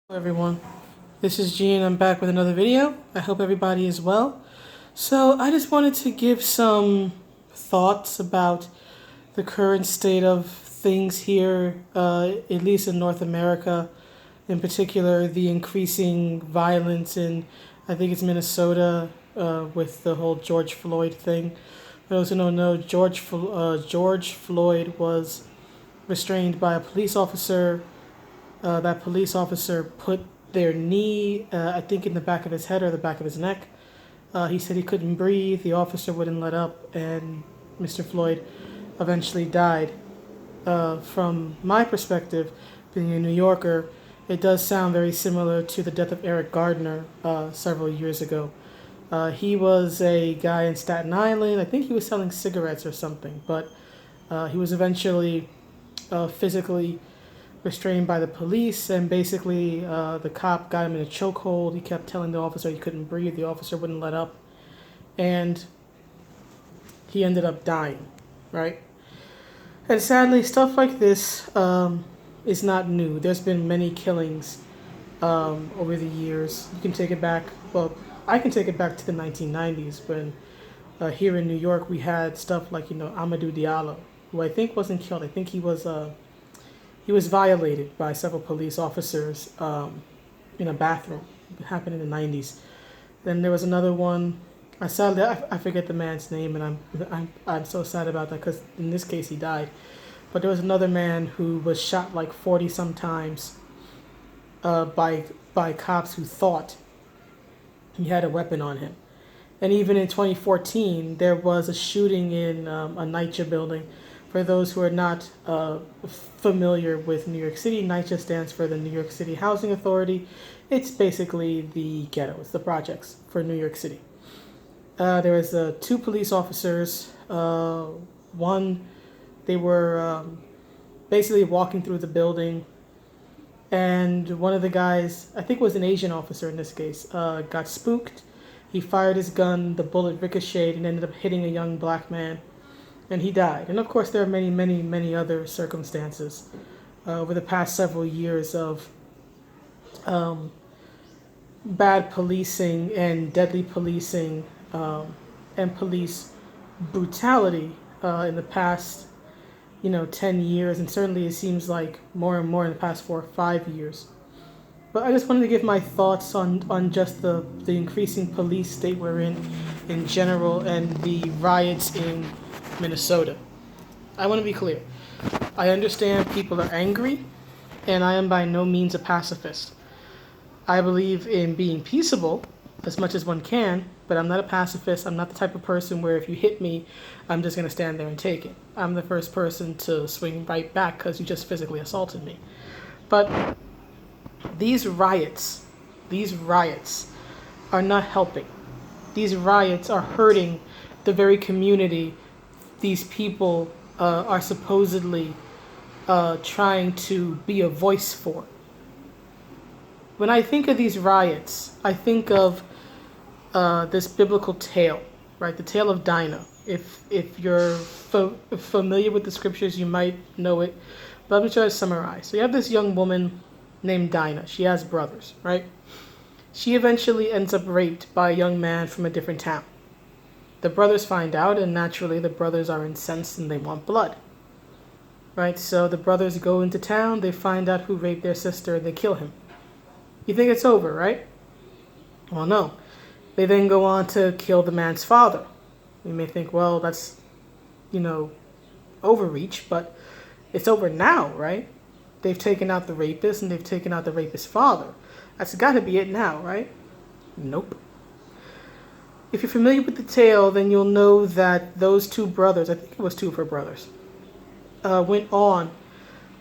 Hello everyone, this is Gene. I'm back with another video. I hope everybody is well. So I just wanted to give some thoughts about the current state of things here, at least in North America, in particular the increasing violence in, I think it's Minnesota, with the whole George Floyd thing. For those who don't know, George Floyd was restrained by a police officer. That police officer put their knee, I think, in the back of his head or the back of his neck. He said he couldn't breathe. The officer wouldn't let up, and Mr. Floyd eventually died. From my perspective, being a New Yorker, it does sound very similar to the death of Eric Gardner several years ago. He was a guy in Staten Island. I think he was selling cigarettes or something, but he was eventually physically restrained by the police, and basically the cop got him in a chokehold. He kept telling the officer he couldn't breathe. The officer wouldn't let up, and he ended up dying, right? And sadly, stuff like this is not new. There's been many killings over the years. You can take it back, well, I can take it back to the 1990s when here in New York we had stuff like, Amadou Diallo, who I think wasn't killed. I think he was violated by several police officers in a bathroom. It happened in the 90s. Then there was another one. Sadly, I forget the man's name, and I'm so sad about that because in this case he died. But there was another man who was shot like 40 some times by cops who thought he had a weapon on him. And even in 2014, there was a shooting in a NYCHA building. For those who are not familiar with New York City, NYCHA stands for the New York City Housing Authority. It's basically the ghetto. It's the projects for New York City. There was two police officers. One, they were basically walking through the building, and one of the guys, I think it was an Asian officer in this case, got spooked. He fired his gun, the bullet ricocheted and ended up hitting a young black man, and he died. And of course, there are many, many, many other circumstances over the past several years of bad policing and deadly policing and police brutality in the past, 10 years, and certainly it seems like more and more in the past 4 or 5 years. But I just wanted to give my thoughts on just the increasing police state we're in general, and the riots in Minnesota. I want to be clear. I understand people are angry, and I am by no means a pacifist. I believe in being peaceable as much as one can, but I'm not a pacifist. I'm not the type of person where if you hit me, I'm just going to stand there and take it. I'm the first person to swing right back because you just physically assaulted me. But these riots are not helping. These riots are hurting the very community these people are supposedly trying to be a voice for. When I think of these riots, I think of this biblical tale, right? The tale of Dinah. If you're familiar with the scriptures, you might know it, but I'm going to try to summarize. So you have this young woman named Dinah. She has brothers, right? She eventually ends up raped by a young man from a different town. The brothers find out, and naturally the brothers are incensed and they want blood, right? So the brothers go into town, they find out who raped their sister, and they kill him. You think it's over, right? Well, no. They then go on to kill the man's father. You may think, well, that's, overreach, but it's over now, right? They've taken out the rapist and they've taken out the rapist's father. That's got to be it now, right? Nope. If you're familiar with the tale, then you'll know that those two brothers, I think it was two of her brothers, went on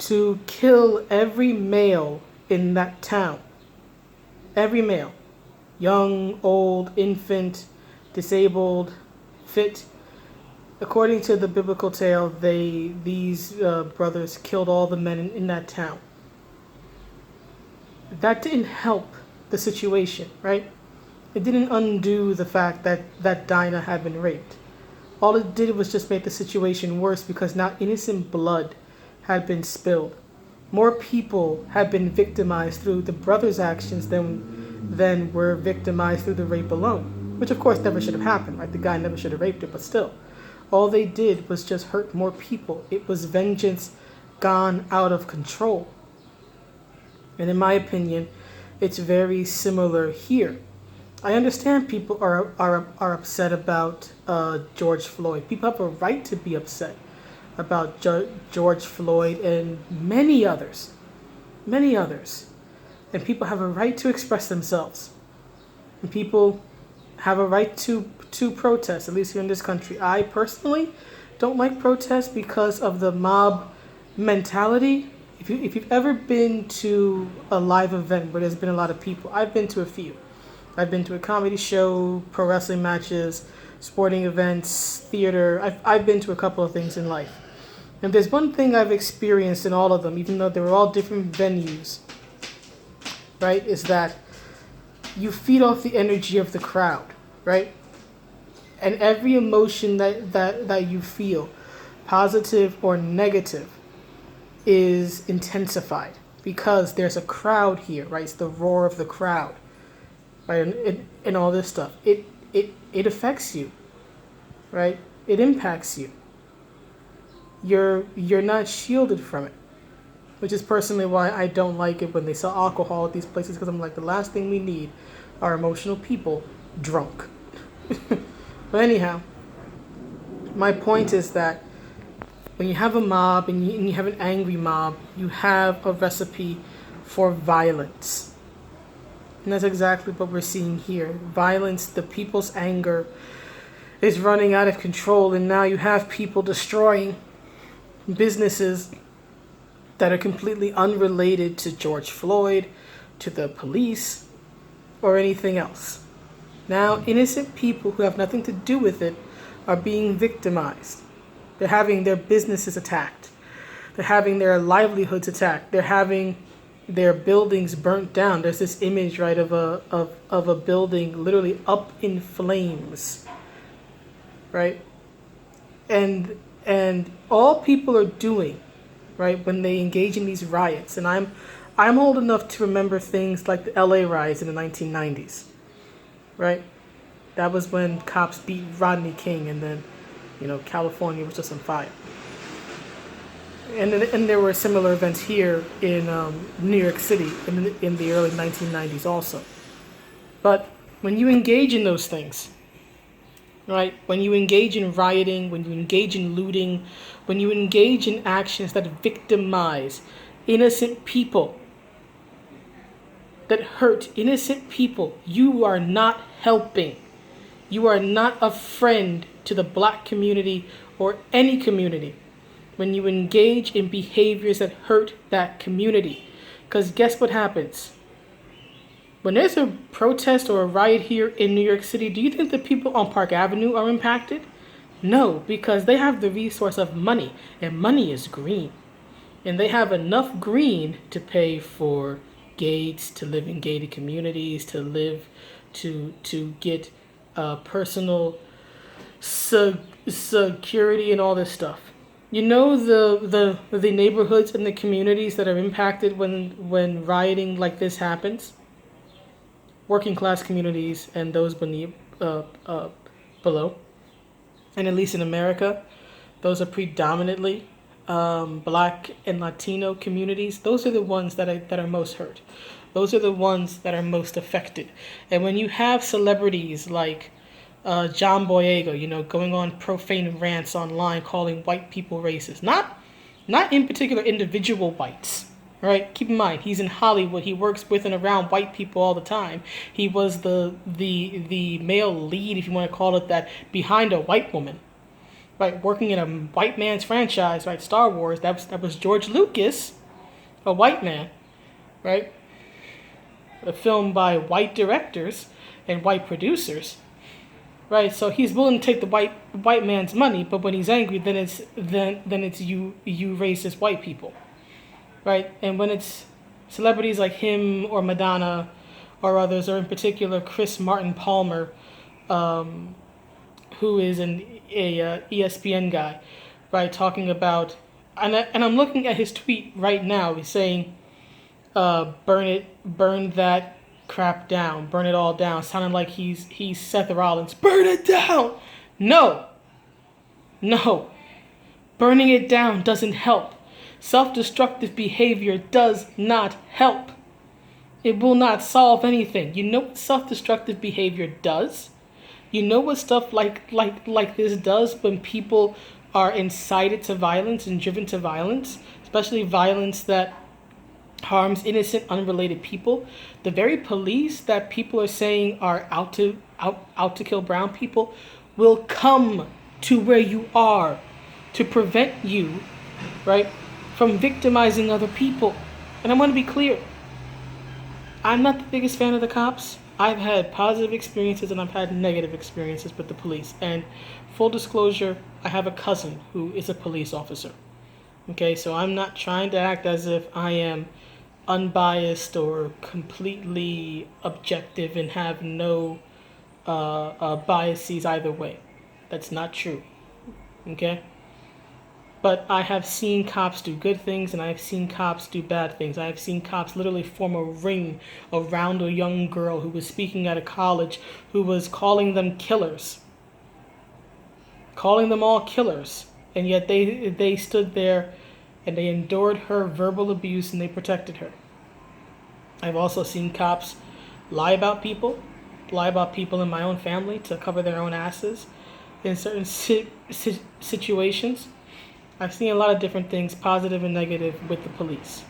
to kill every male in that town. Every male. Young, old, infant, disabled, fit. According to the biblical tale, these brothers killed all the men in that town. That didn't help the situation, right? It didn't undo the fact that Dinah had been raped. All it did was just make the situation worse because now innocent blood had been spilled. More people have been victimized through the brother's actions than were victimized through the rape alone, which of course never should have happened, right? The guy never should have raped her, but still, all they did was just hurt more people. It was vengeance gone out of control. And in my opinion, it's very similar here. I understand people are upset about George Floyd. People have a right to be upset about George Floyd and many others. Many others. And people have a right to express themselves. And people have a right to protest, at least here in this country. I personally don't like protests because of the mob mentality. If you've ever been to a live event where there's been a lot of people, I've been to a few. I've been to a comedy show, pro wrestling matches, sporting events, theater. I've been to a couple of things in life. And there's one thing I've experienced in all of them, even though they were all different venues, right, is that you feed off the energy of the crowd, right? And every emotion that you feel, positive or negative, is intensified because there's a crowd here, right? It's the roar of the crowd, right? And all this stuff. It affects you, right? It impacts you. You're not shielded from it, which is personally why I don't like it when they sell alcohol at these places, because I'm like, the last thing we need are emotional people drunk. But anyhow, my point is that when you have a mob and you have an angry mob, you have a recipe for violence. And that's exactly what we're seeing here. Violence, the people's anger is running out of control, and now you have people destroying businesses that are completely unrelated to George Floyd, to the police, or anything else. Now, innocent people who have nothing to do with it are being victimized. They're having their businesses attacked. They're having their livelihoods attacked. They're having their buildings burnt down. There's this image, right, of a building literally up in flames, right? And all people are doing, right, when they engage in these riots, and I'm old enough to remember things like the LA riots in the 1990s, right? That was when cops beat Rodney King, and then, California was just on fire. And there were similar events here in New York City in the early 1990s also. But when you engage in those things, right, when you engage in rioting, when you engage in looting, when you engage in actions that victimize innocent people, that hurt innocent people, you are not helping. You are not a friend to the black community or any community when you engage in behaviors that hurt that community. Because guess what happens? When there's a protest or a riot here in New York City, do you think the people on Park Avenue are impacted? No, because they have the resource of money, and money is green. And they have enough green to pay for gates, to live in gated communities, to get personal security and all this stuff. You know, the neighborhoods and the communities that are impacted when rioting like this happens? Working class communities and those below. And at least in America, those are predominantly Black and Latino communities. Those are the ones that are most hurt. Those are the ones that are most affected. And when you have celebrities like John Boyega, going on profane rants online calling white people racist, not in particular individual whites, right? Keep in mind, he's in Hollywood. He works with and around white people all the time. He was the male lead, if you want to call it that, behind a white woman, right? Working in a white man's franchise, right? Star Wars. That was George Lucas, a white man, right? A film by white directors and white producers, right? So he's willing to take the white man's money, but when he's angry, then it's you racist white people, right? And when it's celebrities like him or Madonna or others, or in particular Chris Martin Palmer, who is a ESPN guy, right, talking about and I'm looking at his tweet right now. He's saying, burn that crap down, burn it all down," sounding like he's Seth Rollins. Burn it down. No, no, burning it down doesn't help. Self-destructive behavior does not help. It will not solve anything. You know what self-destructive behavior does? You know what stuff like this does when people are incited to violence and driven to violence, especially violence that harms innocent, unrelated people. The very police that people are saying are out to kill brown people will come to where you are to prevent you, right, from victimizing other people. And I want to be clear. I'm not the biggest fan of the cops. I've had positive experiences and I've had negative experiences with the police. And full disclosure, I have a cousin who is a police officer. Okay, so I'm not trying to act as if I am unbiased or completely objective and have no biases either way. That's not true. Okay? But I have seen cops do good things and I have seen cops do bad things. I have seen cops literally form a ring around a young girl who was speaking at a college who was calling them killers. Calling them all killers. And yet they stood there and they endured her verbal abuse and they protected her. I've also seen cops lie about people in my own family to cover their own asses in certain situations. I've seen a lot of different things, positive and negative, with the police,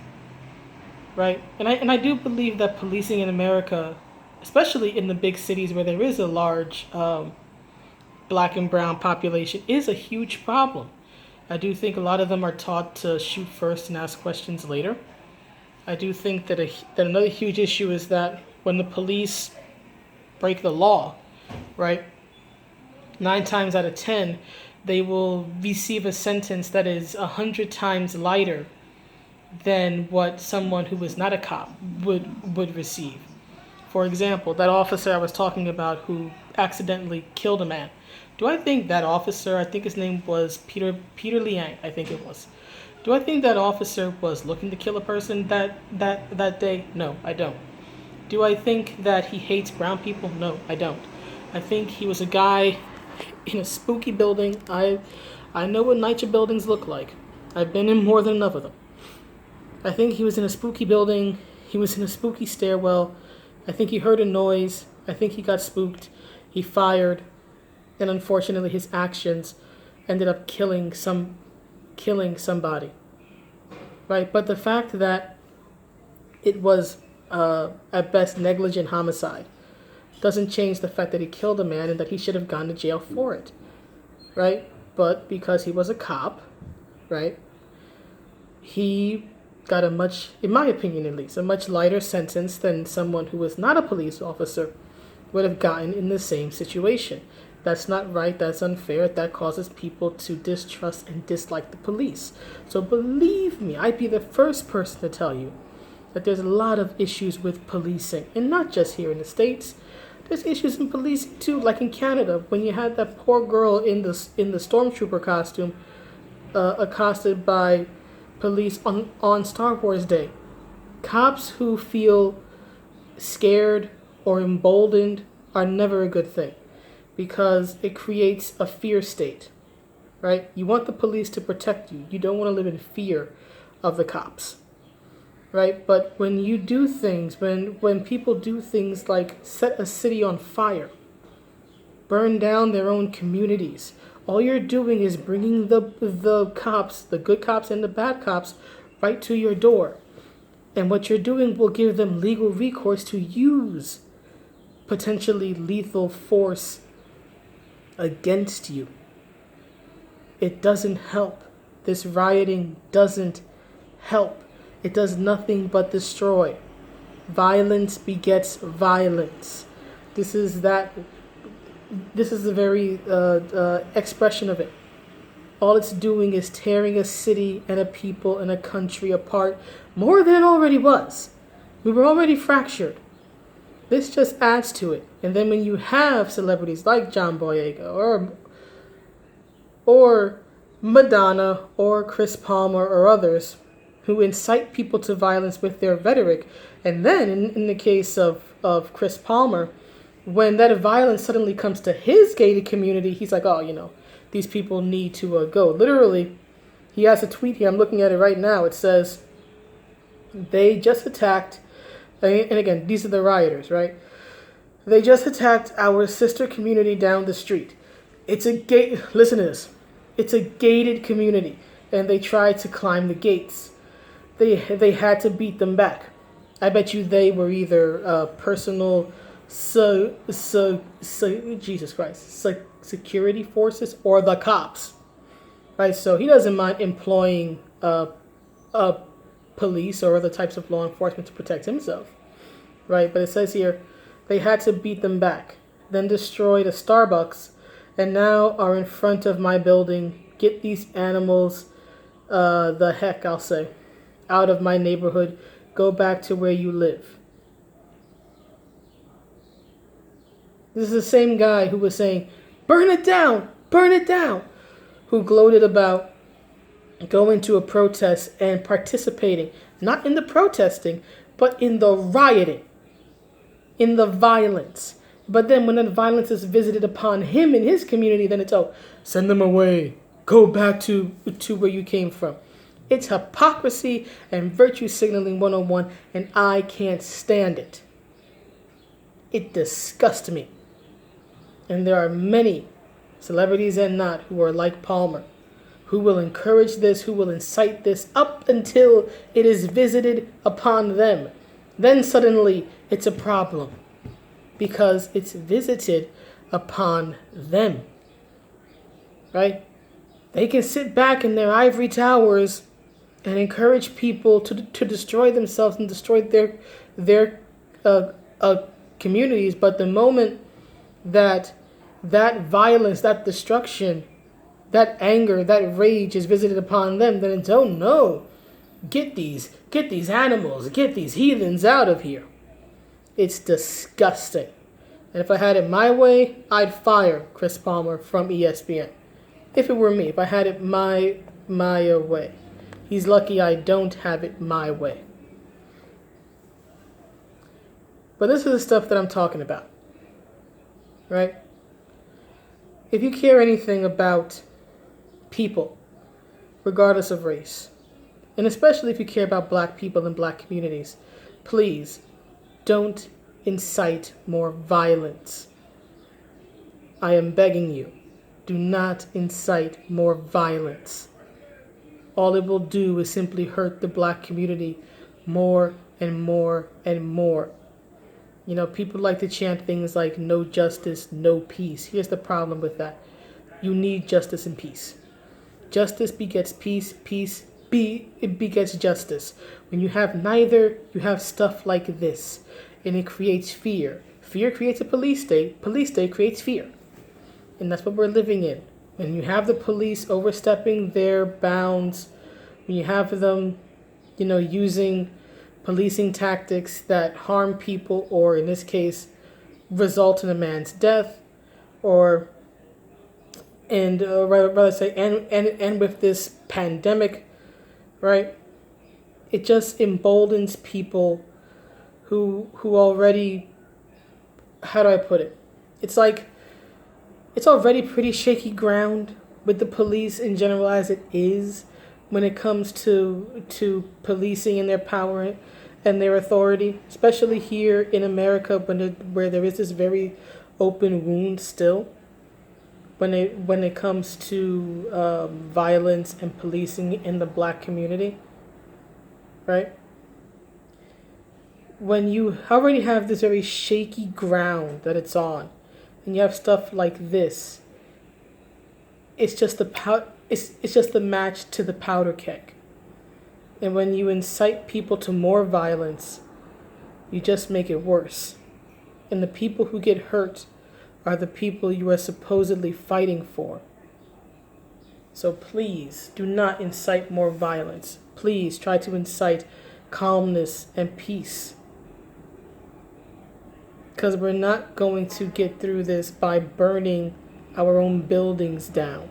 right? And I do believe that policing in America, especially in the big cities where there is a large black and brown population, is a huge problem. I do think a lot of them are taught to shoot first and ask questions later. I do think that that another huge issue is that when the police break the law, right, 9 times out of 10, they will receive a sentence that is 100 times lighter than what someone who was not a cop would receive. For example, that officer I was talking about who accidentally killed a man. Do I think that officer, I think his name was Peter Liang, I think it was. Do I think that officer was looking to kill a person that day? No, I don't. Do I think that he hates brown people? No, I don't. I think he was a guy in a spooky building. I know what NYCHA buildings look like. I've been in more than enough of them. I think he was in a spooky building. He was in a spooky stairwell. I think he heard a noise. I think he got spooked. He fired. And unfortunately, his actions ended up killing somebody. Right? But the fact that it was, at best, negligent homicide doesn't change the fact that he killed a man and that he should have gone to jail for it, right? But because he was a cop, right, he got a much, in my opinion at least, a much lighter sentence than someone who was not a police officer would have gotten in the same situation. That's not right, that's unfair, that causes people to distrust and dislike the police. So believe me, I'd be the first person to tell you that there's a lot of issues with policing, and not just here in the States. There's issues in policing too, like in Canada, when you had that poor girl in the stormtrooper costume accosted by police on Star Wars Day. Cops who feel scared or emboldened are never a good thing because it creates a fear state, right? You want the police to protect you. You don't want to live in fear of the cops. Right? But when you do things, when people do things like set a city on fire, burn down their own communities, all you're doing is bringing the cops, the good cops and the bad cops, right to your door. And what you're doing will give them legal recourse to use potentially lethal force against you. It doesn't help. This rioting doesn't help. It does nothing but destroy. Violence begets violence. This is the very expression of it. All it's doing is tearing a city and a people and a country apart more than it already was. We were already fractured. This just adds to it. And then when you have celebrities like John Boyega or Madonna or Chris Palmer or others who incite people to violence with their rhetoric. And then in the case of Chris Palmer, when that violence suddenly comes to his gated community, he's like, oh, these people need to go. Literally, he has a tweet here. I'm looking at it right now. It says, they just attacked, and again, these are the rioters, right? They just attacked our sister community down the street. It's a gate. Listen to this. It's a gated community, and they tried to climb the gates. They had to beat them back. I bet you they were either personal, Jesus Christ, security forces or the cops, right? So he doesn't mind employing police or other types of law enforcement to protect himself, right? But it says here, they had to beat them back, then destroyed a Starbucks, and now are in front of my building. Get these animals, the heck, I'll say, out of my neighborhood. Go back to where you live. This is the same guy who was saying, burn it down, who gloated about going to a protest and participating, not in the protesting, but in the rioting, in the violence. But then when that violence is visited upon him in his community, then it's, oh, send them away. Go back to where you came from. It's hypocrisy and virtue signaling 101, and I can't stand it. It disgusts me. And there are many, celebrities and not, who are like Palmer, who will encourage this, who will incite this up until it is visited upon them. Then suddenly it's a problem because it's visited upon them, right? They can sit back in their ivory towers and encourage people to destroy themselves and destroy their communities. But the moment that violence, that destruction, that anger, that rage is visited upon them, then it's, oh no, get these animals, get these heathens out of here. It's disgusting. And if I had it my way, I'd fire Chris Palmer from ESPN. If it were me, if I had it my way. He's lucky I don't have it my way. But this is the stuff that I'm talking about, right? If you care anything about people, regardless of race, and especially if you care about black people and black communities, please don't incite more violence. I am begging you, do not incite more violence. All it will do is simply hurt the black community more and more and more. People like to chant things like no justice, no peace. Here's the problem with that. You need justice and peace. Justice begets peace, peace begets justice. When you have neither, you have stuff like this, and it creates fear. Fear creates a police state creates fear. And that's what we're living in. When you have the police overstepping their bounds, when you have them, using policing tactics that harm people, or in this case, result in a man's death, or and with this pandemic, right? It just emboldens people who already, how do I put it? It's like, it's already pretty shaky ground with the police in general as it is when it comes to policing and their power and their authority, especially here in America where there is this very open wound still when it comes to violence and policing in the black community, right? When you already have this very shaky ground that it's on, and you have stuff like this, it's just the match to the powder keg. And when you incite people to more violence, you just make it worse. And the people who get hurt are the people you are supposedly fighting for. So please do not incite more violence. Please try to incite calmness and peace. Because we're not going to get through this by burning our own buildings down.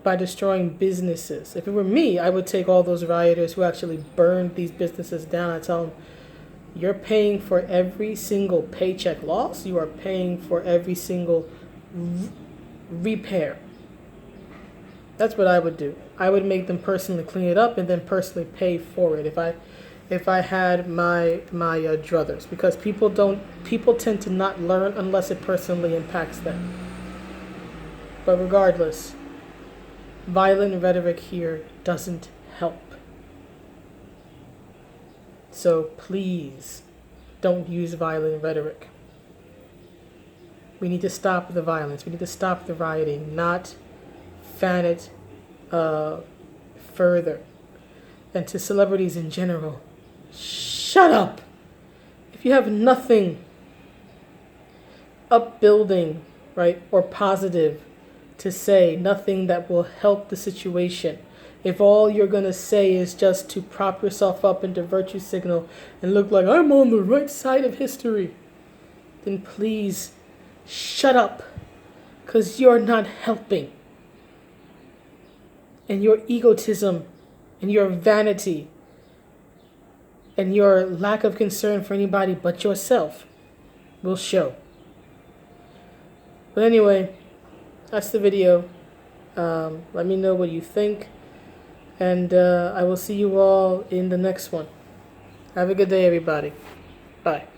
by destroying businesses. If it were me, I would take all those rioters who actually burned these businesses down and tell them, you're paying for every single paycheck loss. You are paying for every single repair. That's what I would do. I would make them personally clean it up and then personally pay for it if I had my druthers, because people tend to not learn unless it personally impacts them. But regardless, violent rhetoric here doesn't help. So please don't use violent rhetoric. We need to stop the violence. We need to stop the rioting, not fan it further. And to celebrities in general, shut up. If you have nothing upbuilding, right, or positive to say, nothing that will help the situation, if all you're going to say is just to prop yourself up and to virtue signal and look like I'm on the right side of history, then please shut up, because you're not helping. And your egotism and your vanity and your lack of concern for anybody but yourself will show. But anyway, that's the video. Let me know what you think. And I will see you all in the next one. Have a good day, everybody. Bye.